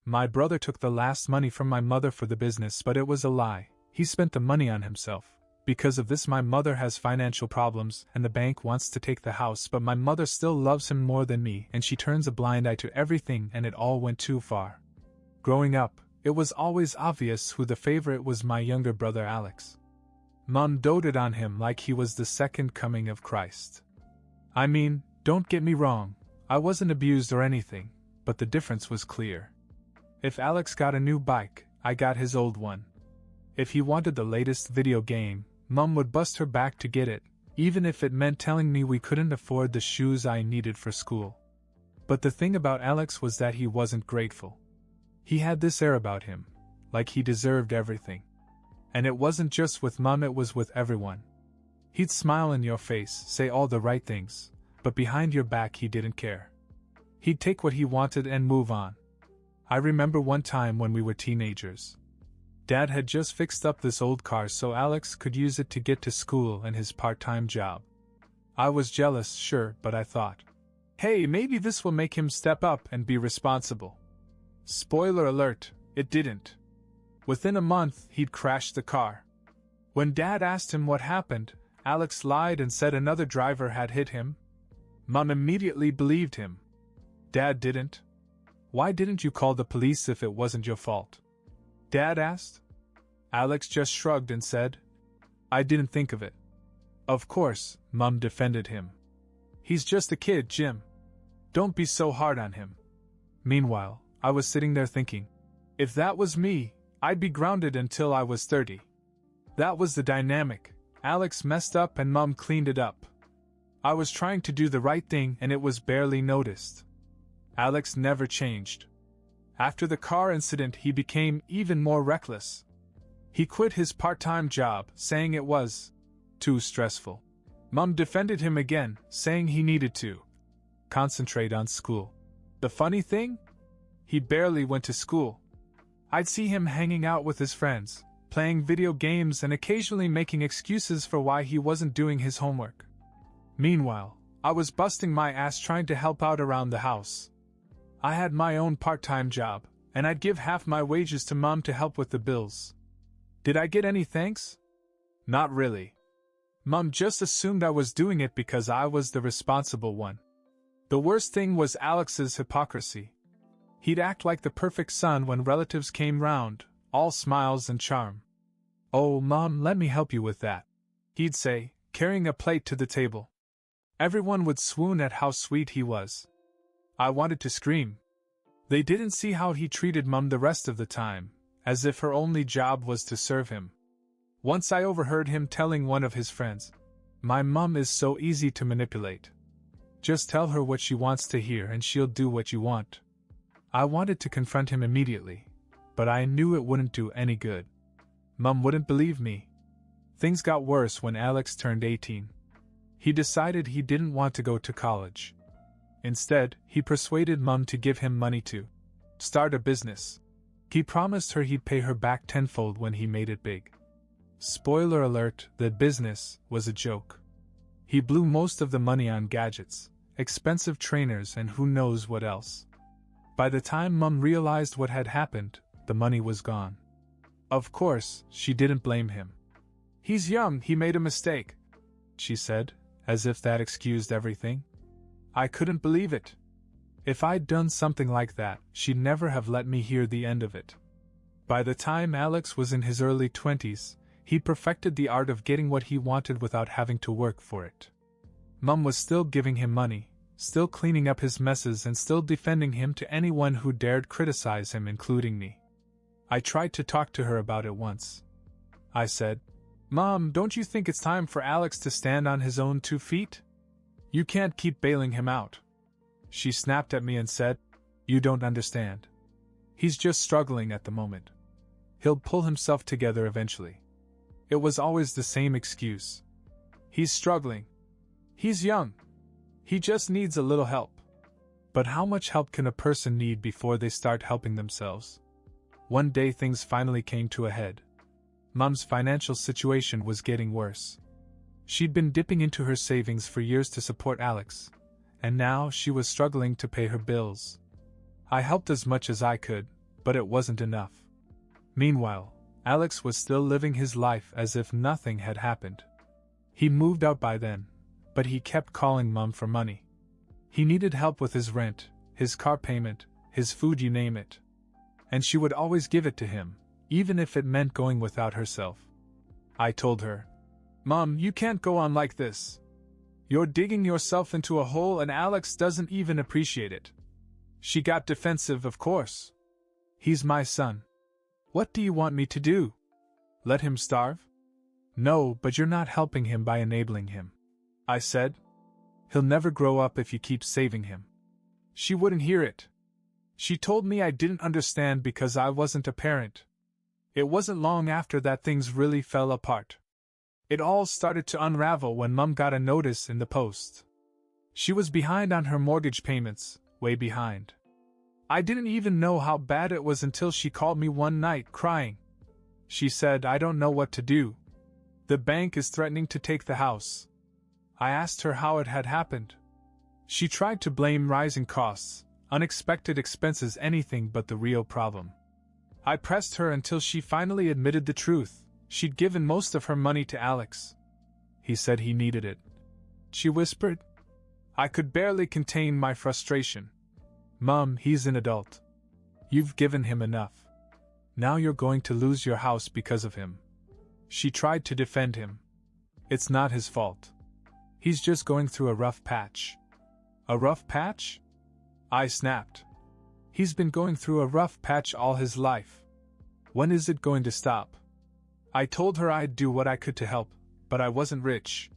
My brother took the last money from my mother for the business, but it was a lie. He spent the money on himself. Because of this, my mother has financial problems, and the bank wants to take the house, but my mother still loves him more than me, and she turns a blind eye to everything, and it all went too far. Growing up, it was always obvious who the favorite was: my younger brother Alex. Mom doted on him like he was the second coming of Christ. I mean, don't get me wrong, I wasn't abused or anything, but the difference was clear. If Alex got a new bike, I got his old one. If he wanted the latest video game, Mom would bust her back to get it, even if it meant telling me we couldn't afford the shoes I needed for school. But the thing about Alex was that he wasn't grateful. He had this air about him, like he deserved everything. And it wasn't just with Mom, it was with everyone. He'd smile in your face, say all the right things, but behind your back he didn't care. He'd take what he wanted and move on. I remember one time when we were teenagers. Dad had just fixed up this old car so Alex could use it to get to school and his part-time job. I was jealous, sure, but I thought, hey, maybe this will make him step up and be responsible. Spoiler alert, it didn't. Within a month, he'd crashed the car. When Dad asked him what happened, Alex lied and said another driver had hit him. Mom immediately believed him. Dad didn't. Why didn't you call the police if it wasn't your fault? Dad asked. Alex just shrugged and said, I didn't think of it. Of course, Mom defended him. He's just a kid, Jim. Don't be so hard on him. Meanwhile, I was sitting there thinking, if that was me, I'd be grounded until I was 30. That was the dynamic. Alex messed up and Mom cleaned it up. I was trying to do the right thing and it was barely noticed. Alex never changed. After the car incident, he became even more reckless. He quit his part-time job, saying it was too stressful. Mom defended him again, saying he needed to concentrate on school. The funny thing? He barely went to school. I'd see him hanging out with his friends, playing video games and occasionally making excuses for why he wasn't doing his homework. Meanwhile, I was busting my ass trying to help out around the house. I had my own part-time job, and I'd give half my wages to Mom to help with the bills. Did I get any thanks? Not really. Mom just assumed I was doing it because I was the responsible one. The worst thing was Alex's hypocrisy. He'd act like the perfect son when relatives came round, all smiles and charm. Oh, Mom, let me help you with that, he'd say, carrying a plate to the table. Everyone would swoon at how sweet he was. I wanted to scream. They didn't see how he treated Mom the rest of the time, as if her only job was to serve him. Once I overheard him telling one of his friends, my mom is so easy to manipulate. Just tell her what she wants to hear and she'll do what you want. I wanted to confront him immediately, but I knew it wouldn't do any good. Mom wouldn't believe me. Things got worse when Alex turned 18. He decided he didn't want to go to college. Instead, he persuaded Mom to give him money to start a business. He promised her he'd pay her back tenfold when he made it big. Spoiler alert, the business was a joke. He blew most of the money on gadgets, expensive trainers, and who knows what else. By the time Mom realized what had happened, the money was gone. Of course, she didn't blame him. He's young, he made a mistake, she said, as if that excused everything. I couldn't believe it. If I'd done something like that, she'd never have let me hear the end of it. By the time Alex was in his early 20s, he'd perfected the art of getting what he wanted without having to work for it. Mom was still giving him money, still cleaning up his messes, and still defending him to anyone who dared criticize him, including me. I tried to talk to her about it once. I said, Mom, don't you think it's time for Alex to stand on his own 2 feet? You can't keep bailing him out. She snapped at me and said, you don't understand. He's just struggling at the moment. He'll pull himself together eventually. It was always the same excuse. He's struggling. He's young. He just needs a little help. But how much help can a person need before they start helping themselves? One day things finally came to a head. Mom's financial situation was getting worse. She'd been dipping into her savings for years to support Alex, and now she was struggling to pay her bills. I helped as much as I could, but it wasn't enough. Meanwhile, Alex was still living his life as if nothing had happened. He moved out by then, but he kept calling Mom for money. He needed help with his rent, his car payment, his food, you name it. And she would always give it to him, even if it meant going without herself. I told her, "Mom, you can't go on like this. You're digging yourself into a hole and Alex doesn't even appreciate it." She got defensive, of course. "He's my son. What do you want me to do? Let him starve?" "No, but you're not helping him by enabling him," I said. "He'll never grow up if you keep saving him." She wouldn't hear it. She told me I didn't understand because I wasn't a parent. It wasn't long after that things really fell apart. It all started to unravel when Mom got a notice in the post. She was behind on her mortgage payments, way behind. I didn't even know how bad it was until she called me one night crying. She said, "I don't know what to do. The bank is threatening to take the house." I asked her how it had happened. She tried to blame rising costs, unexpected expenses, anything but the real problem. I pressed her until she finally admitted the truth. She'd given most of her money to Alex. He said he needed it. She whispered. I could barely contain my frustration. "Mom, he's an adult. You've given him enough. Now you're going to lose your house because of him." She tried to defend him. "It's not his fault. He's just going through a rough patch." "A rough patch?" I snapped. "He's been going through a rough patch all his life. When is it going to stop?" I told her I'd do what I could to help, but I wasn't rich.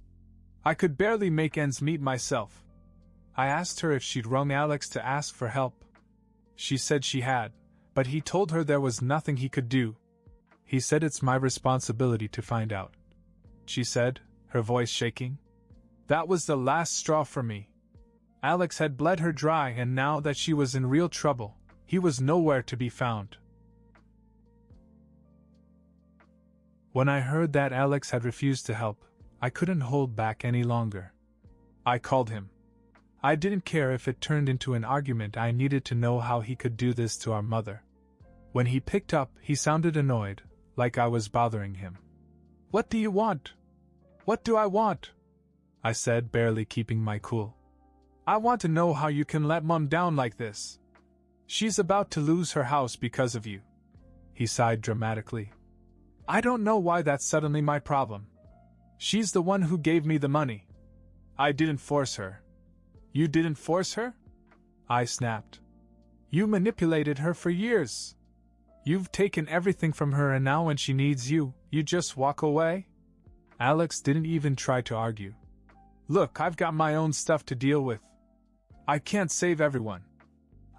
I could barely make ends meet myself. I asked her if she'd rung Alex to ask for help. She said she had, but he told her there was nothing he could do. He said it's my responsibility to find out. She said, her voice shaking. That was the last straw for me. Alex had bled her dry, and now that she was in real trouble, he was nowhere to be found. When I heard that Alex had refused to help, I couldn't hold back any longer. I called him. I didn't care if it turned into an argument. I needed to know how he could do this to our mother. When he picked up, he sounded annoyed, like I was bothering him. "What do you want?" "What do I want?" I said, barely keeping my cool. "I want to know how you can let Mom down like this. She's about to lose her house because of you." He sighed dramatically. "I don't know why that's suddenly my problem. She's the one who gave me the money. I didn't force her." "You didn't force her?" I snapped. "You manipulated her for years. You've taken everything from her, and now when she needs you, you just walk away?" Alex didn't even try to argue. "Look, I've got my own stuff to deal with. I can't save everyone."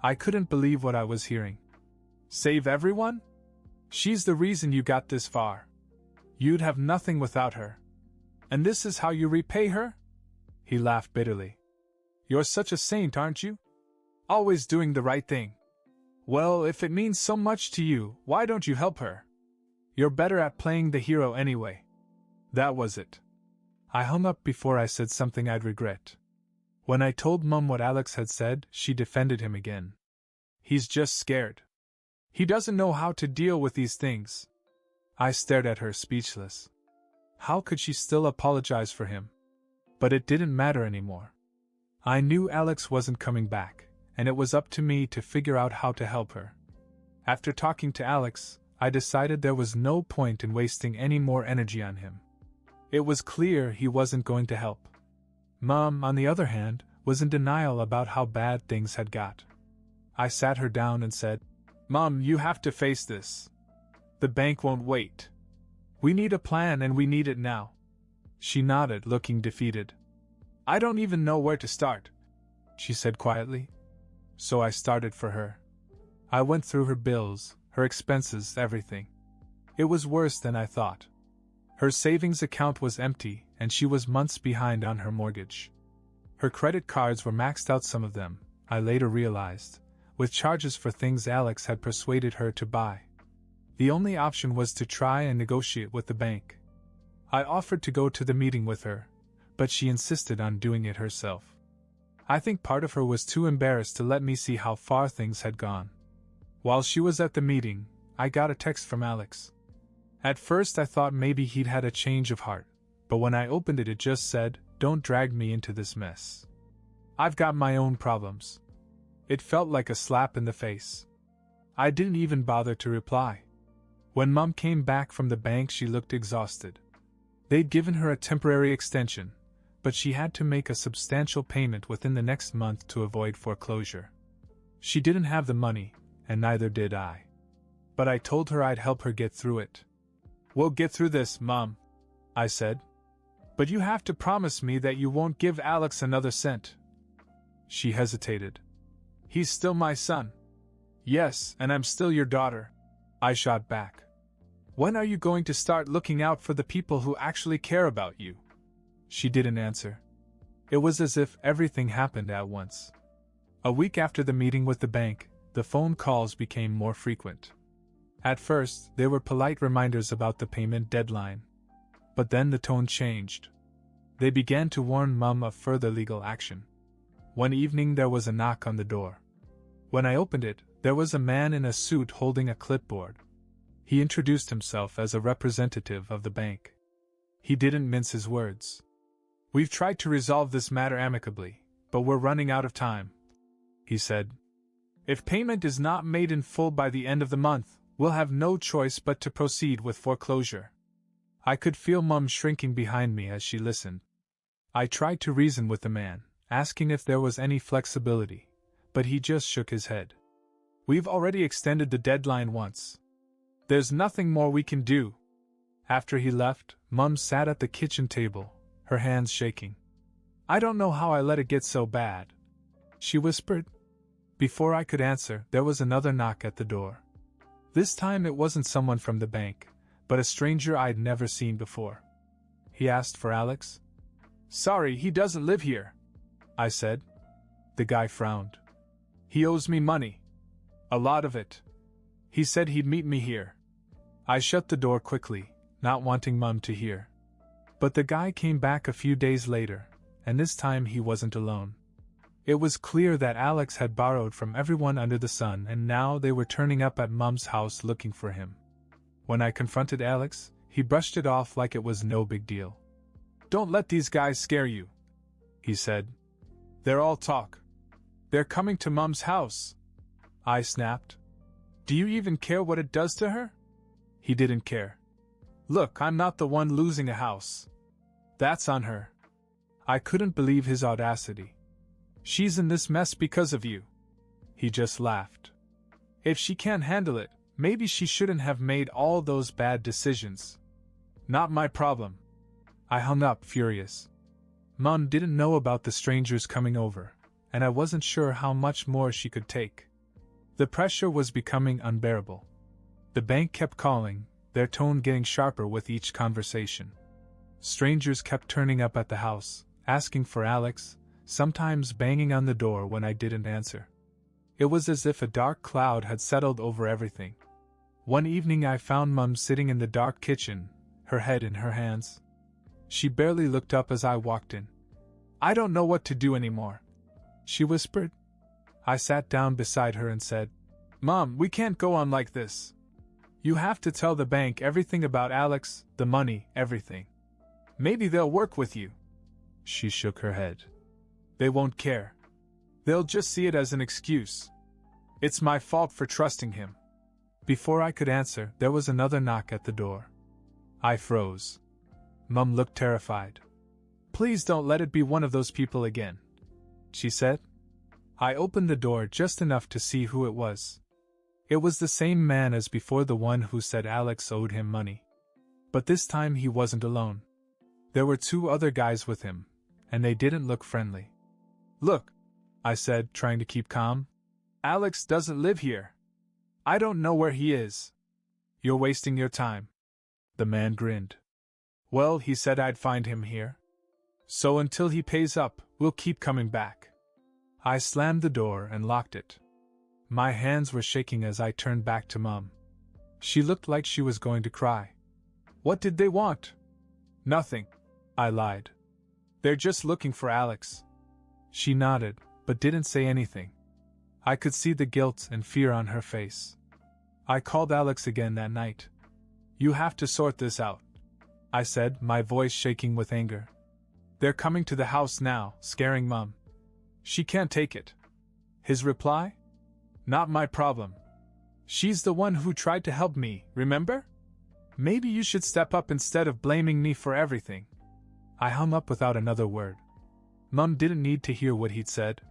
I couldn't believe what I was hearing. "Save everyone? She's the reason you got this far. You'd have nothing without her. And this is how you repay her?" He laughed bitterly. "You're such a saint, aren't you? Always doing the right thing. Well, if it means so much to you, why don't you help her? You're better at playing the hero anyway." That was it. I hung up before I said something I'd regret. When I told Mom what Alex had said, she defended him again. "He's just scared. He doesn't know how to deal with these things." I stared at her, speechless. How could she still apologize for him? But it didn't matter anymore. I knew Alex wasn't coming back, and it was up to me to figure out how to help her. After talking to Alex, I decided there was no point in wasting any more energy on him. It was clear he wasn't going to help. Mom, on the other hand, was in denial about how bad things had got. I sat her down and said, "Mom, you have to face this. The bank won't wait. We need a plan, and we need it now." She nodded, looking defeated. "I don't even know where to start," she said quietly. So I started for her. I went through her bills, her expenses, everything. It was worse than I thought. Her savings account was empty, and she was months behind on her mortgage. Her credit cards were maxed out, some of them, I later realized, with charges for things Alex had persuaded her to buy. The only option was to try and negotiate with the bank. I offered to go to the meeting with her, but she insisted on doing it herself. I think part of her was too embarrassed to let me see how far things had gone. While she was at the meeting, I got a text from Alex. At first I thought maybe he'd had a change of heart, but when I opened it just said, "Don't drag me into this mess. I've got my own problems." It felt like a slap in the face. I didn't even bother to reply. When Mom came back from the bank, she looked exhausted. They'd given her a temporary extension, but she had to make a substantial payment within the next month to avoid foreclosure. She didn't have the money, and neither did I. But I told her I'd help her get through it. "We'll get through this, Mom," I said. "But you have to promise me that you won't give Alex another cent." She hesitated. "He's still my son." "Yes, and I'm still your daughter," I shot back. "When are you going to start looking out for the people who actually care about you?" She didn't answer. It was as if everything happened at once. A week after the meeting with the bank, the phone calls became more frequent. At first, they were polite reminders about the payment deadline. But then the tone changed. They began to warn Mom of further legal action. One evening there was a knock on the door. When I opened it, there was a man in a suit holding a clipboard. He introduced himself as a representative of the bank. He didn't mince his words. "We've tried to resolve this matter amicably, but we're running out of time," he said. "If payment is not made in full by the end of the month, we'll have no choice but to proceed with foreclosure." I could feel Mum shrinking behind me as she listened. I tried to reason with the man, asking if there was any flexibility, but he just shook his head. "We've already extended the deadline once. There's nothing more we can do." After he left, Mum sat at the kitchen table, her hands shaking. "I don't know how I let it get so bad," she whispered. Before I could answer, there was another knock at the door. This time it wasn't someone from the bank, but a stranger I'd never seen before. He asked for Alex. "Sorry, he doesn't live here," I said. The guy frowned. "He owes me money. A lot of it. He said he'd meet me here." I shut the door quickly, not wanting Mum to hear. But the guy came back a few days later, and this time he wasn't alone. It was clear that Alex had borrowed from everyone under the sun, and now they were turning up at Mum's house looking for him. When I confronted Alex, he brushed it off like it was no big deal. "Don't let these guys scare you," he said. "They're all talk. They're coming to Mum's house." I snapped. "Do you even care what it does to her?" He didn't care. "Look, I'm not the one losing a house. That's on her." I couldn't believe his audacity. "She's in this mess because of you." He just laughed. "If she can't handle it, maybe she shouldn't have made all those bad decisions. Not my problem." I hung up, furious. Mum didn't know about the strangers coming over, and I wasn't sure how much more she could take. The pressure was becoming unbearable. The bank kept calling, their tone getting sharper with each conversation. Strangers kept turning up at the house, asking for Alex, sometimes banging on the door when I didn't answer. It was as if a dark cloud had settled over everything. One evening I found Mum sitting in the dark kitchen, her head in her hands. She barely looked up as I walked in. "I don't know what to do anymore," she whispered. I sat down beside her and said, "Mom, we can't go on like this. You have to tell the bank everything about Alex, the money, everything. Maybe they'll work with you." She shook her head. "They won't care. They'll just see it as an excuse. It's my fault for trusting him." Before I could answer, there was another knock at the door. I froze. Mum looked terrified. "Please don't let it be one of those people again," she said. I opened the door just enough to see who it was. It was the same man as before, the one who said Alex owed him money. But this time he wasn't alone. There were two other guys with him, and they didn't look friendly. "Look," I said, trying to keep calm. "Alex doesn't live here. I don't know where he is." "You're wasting your time." The man grinned. "Well, he said I'd find him here. So until he pays up, we'll keep coming back." I slammed the door and locked it. My hands were shaking as I turned back to Mum. She looked like she was going to cry. "What did they want?" "Nothing," I lied. "They're just looking for Alex." She nodded, but didn't say anything. I could see the guilt and fear on her face. I called Alex again that night. You have to sort this out, I said, my voice shaking with anger. They're coming to the house now, scaring Mom. She can't take it. His reply? Not my problem. She's the one who tried to help me, remember? Maybe you should step up instead of blaming me for everything. I hung up without another word. Mom didn't need to hear what he'd said.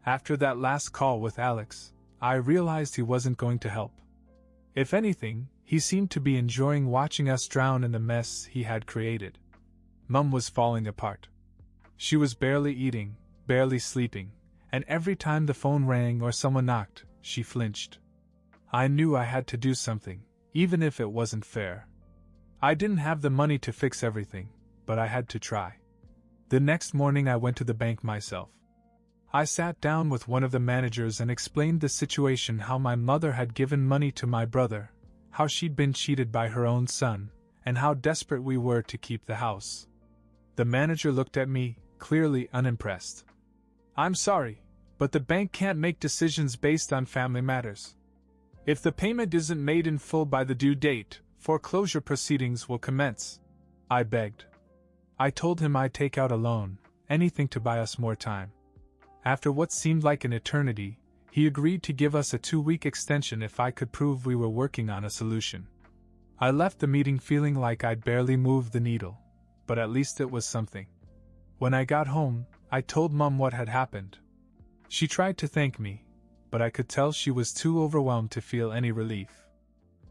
After that last call with Alex, I realized he wasn't going to help. If anything, he seemed to be enjoying watching us drown in the mess he had created. Mom was falling apart. She was barely eating, barely sleeping, and every time the phone rang or someone knocked, she flinched. I knew I had to do something, even if it wasn't fair. I didn't have the money to fix everything, but I had to try. The next morning I went to the bank myself. I sat down with one of the managers and explained the situation, how my mother had given money to my brother, how she'd been cheated by her own son, and how desperate we were to keep the house. The manager looked at me, clearly unimpressed. I'm sorry, but the bank can't make decisions based on family matters. If the payment isn't made in full by the due date, foreclosure proceedings will commence, I begged. I told him I'd take out a loan, anything to buy us more time. After what seemed like an eternity, he agreed to give us a 2-week extension if I could prove we were working on a solution. I left the meeting feeling like I'd barely moved the needle, but at least it was something. When I got home, I told Mom what had happened. She tried to thank me, but I could tell she was too overwhelmed to feel any relief.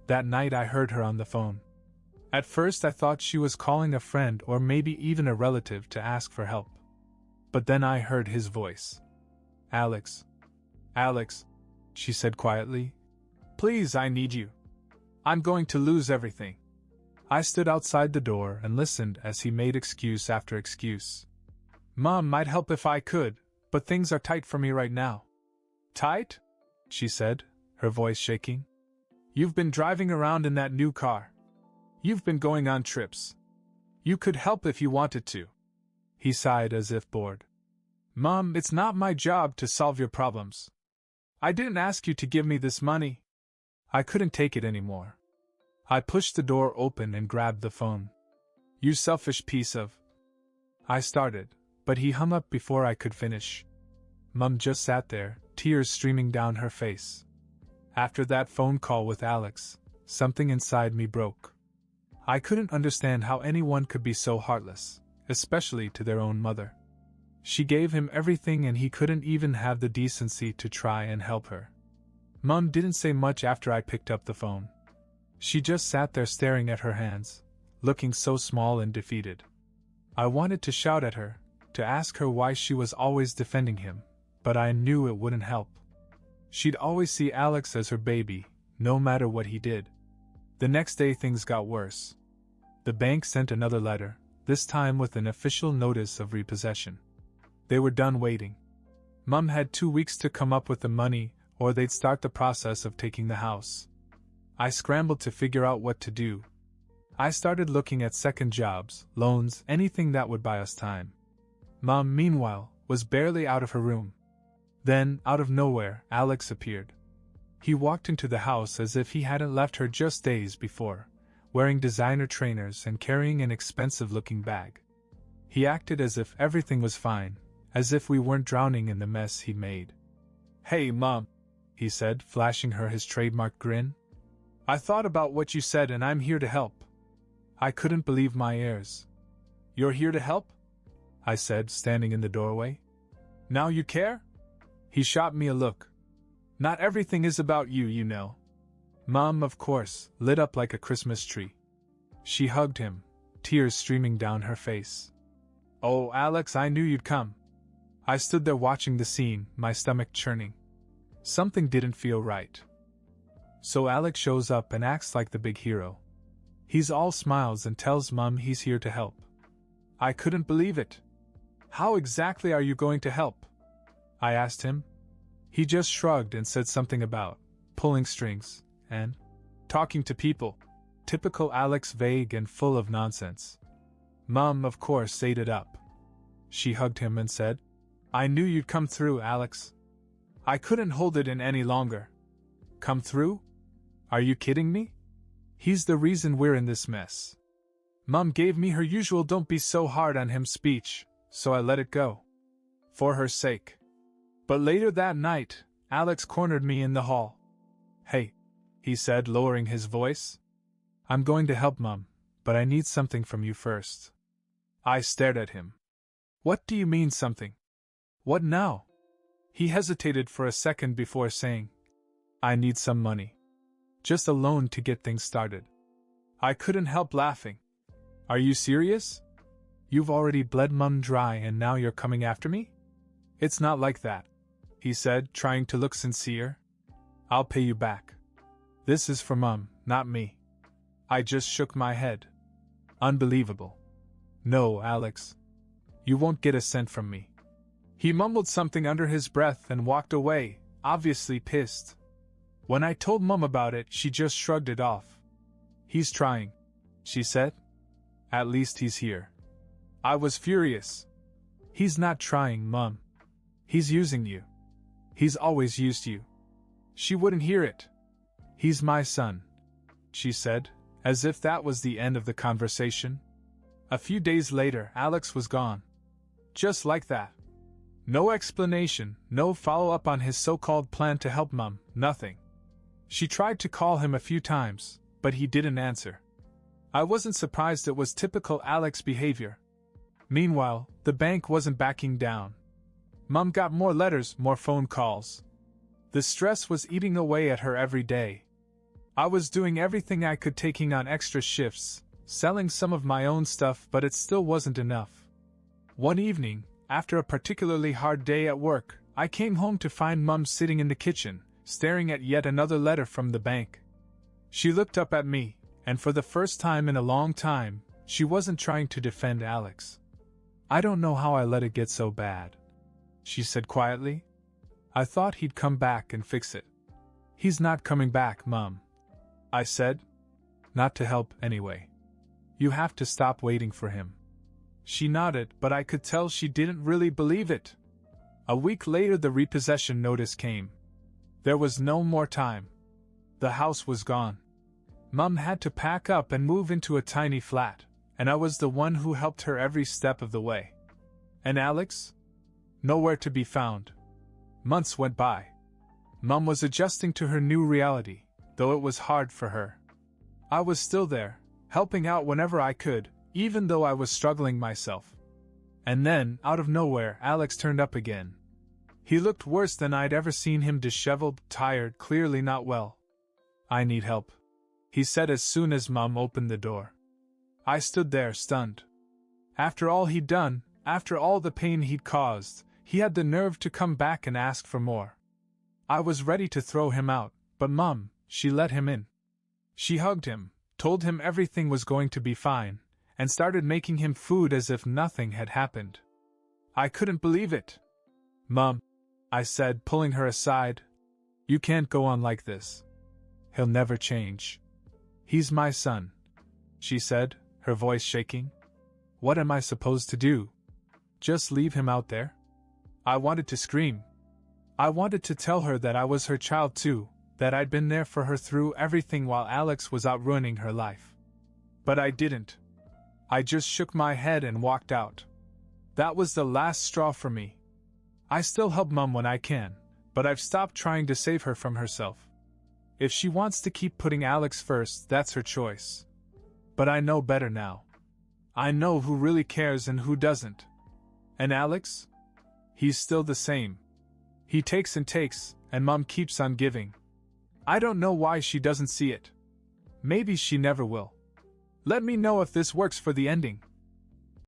That night I heard her on the phone. At first I thought she was calling a friend or maybe even a relative to ask for help. But then I heard his voice. Alex, she said quietly. Please, I need you. I'm going to lose everything. I stood outside the door and listened as he made excuse after excuse. Mom might help if I could, but things are tight for me right now. Tight? She said, her voice shaking. You've been driving around in that new car. You've been going on trips. You could help if you wanted to. He sighed as if bored. Mom, it's not my job to solve your problems. I didn't ask you to give me this money. I couldn't take it anymore. I pushed the door open and grabbed the phone. You selfish piece of... I started, but he hung up before I could finish. Mom just sat there, tears streaming down her face. After that phone call with Alex, something inside me broke. I couldn't understand how anyone could be so heartless, especially to their own mother. She gave him everything and he couldn't even have the decency to try and help her. Mom didn't say much after I picked up the phone. She just sat there staring at her hands, looking so small and defeated. I wanted to shout at her, to ask her why she was always defending him, but I knew it wouldn't help. She'd always see Alex as her baby, no matter what he did. The next day things got worse. The bank sent another letter, this time with an official notice of repossession. They were done waiting. Mom had 2 weeks to come up with the money, or they'd start the process of taking the house. I scrambled to figure out what to do. I started looking at second jobs, loans, anything that would buy us time. Mom, meanwhile, was barely out of her room. Then, out of nowhere, Alex appeared. He walked into the house as if he hadn't left her just days before, wearing designer trainers and carrying an expensive-looking bag. He acted as if everything was fine, as if we weren't drowning in the mess he'd made. Hey, Mom, he said, flashing her his trademark grin. I thought about what you said and I'm here to help. I couldn't believe my ears. You're here to help? I said, standing in the doorway. Now you care? He shot me a look. Not everything is about you, you know. Mom, of course, lit up like a Christmas tree. She hugged him, tears streaming down her face. Oh, Alex, I knew you'd come. I stood there watching the scene, my stomach churning. Something didn't feel right. So Alex shows up and acts like the big hero. He's all smiles and tells Mom he's here to help. I couldn't believe it. How exactly are you going to help? I asked him. He just shrugged and said something about pulling strings and talking to people. Typical Alex, vague and full of nonsense. Mom, of course, ate it up. She hugged him and said, I knew you'd come through, Alex. I couldn't hold it in any longer. Come through? Are you kidding me? He's the reason we're in this mess. Mom gave me her usual "don't be so hard on him" speech, so I let it go. For her sake. But later that night, Alex cornered me in the hall. "Hey," he said, lowering his voice. "I'm going to help Mom, but I need something from you first." I stared at him. "What do you mean something? What now?" He hesitated for a second before saying, "I need some money. Just a loan to get things started." I couldn't help laughing. "Are you serious? You've already bled Mum dry and now you're coming after me?" "It's not like that," he said, trying to look sincere. "I'll pay you back. This is for Mum, not me." I just shook my head. "Unbelievable. No, Alex. You won't get a cent from me." He mumbled something under his breath and walked away, obviously pissed. When I told Mum about it, she just shrugged it off. "He's trying," she said. "At least he's here." I was furious. "He's not trying, Mum. He's using you. He's always used you." She wouldn't hear it. "He's my son," she said, as if that was the end of the conversation. A few days later, Alex was gone. Just like that. No explanation, no follow-up on his so-called plan to help Mum, nothing. She tried to call him a few times, but he didn't answer. I wasn't surprised, it was typical Alex behavior. Meanwhile, the bank wasn't backing down. Mum got more letters, more phone calls. The stress was eating away at her every day. I was doing everything I could, taking on extra shifts, selling some of my own stuff, but it still wasn't enough. One evening, after a particularly hard day at work, I came home to find Mum sitting in the kitchen, staring at yet another letter from the bank. She looked up at me, and for the first time in a long time, she wasn't trying to defend Alex. "I don't know how I let it get so bad," she said quietly. "I thought he'd come back and fix it." "He's not coming back, Mum," I said. "Not to help, anyway. You have to stop waiting for him." She nodded, but I could tell she didn't really believe it. A week later, the repossession notice came. There was no more time. The house was gone. Mum had to pack up and move into a tiny flat, and I was the one who helped her every step of the way. And Alex? Nowhere to be found. Months went by. Mum was adjusting to her new reality, though it was hard for her. I was still there, helping out whenever I could, even though I was struggling myself. And then, out of nowhere, Alex turned up again. He looked worse than I'd ever seen him, disheveled, tired, clearly not well. "I need help," he said as soon as Mum opened the door. I stood there, stunned. After all he'd done, after all the pain he'd caused, he had the nerve to come back and ask for more. I was ready to throw him out, but Mum, she let him in. She hugged him, told him everything was going to be fine, and started making him food as if nothing had happened. I couldn't believe it. "Mum," I said, pulling her aside, "you can't go on like this. He'll never change. He's my son," she said, her voice shaking. "What am I supposed to do? Just leave him out there?" I wanted to scream. I wanted to tell her that I was her child too, that I'd been there for her through everything while Alex was out ruining her life. But I didn't. I just shook my head and walked out. That was the last straw for me. I still help Mum when I can, but I've stopped trying to save her from herself. If she wants to keep putting Alex first, that's her choice. But I know better now. I know who really cares and who doesn't. And Alex? He's still the same. He takes and takes, and Mum keeps on giving. I don't know why she doesn't see it. Maybe she never will. Let me know if this works for the ending.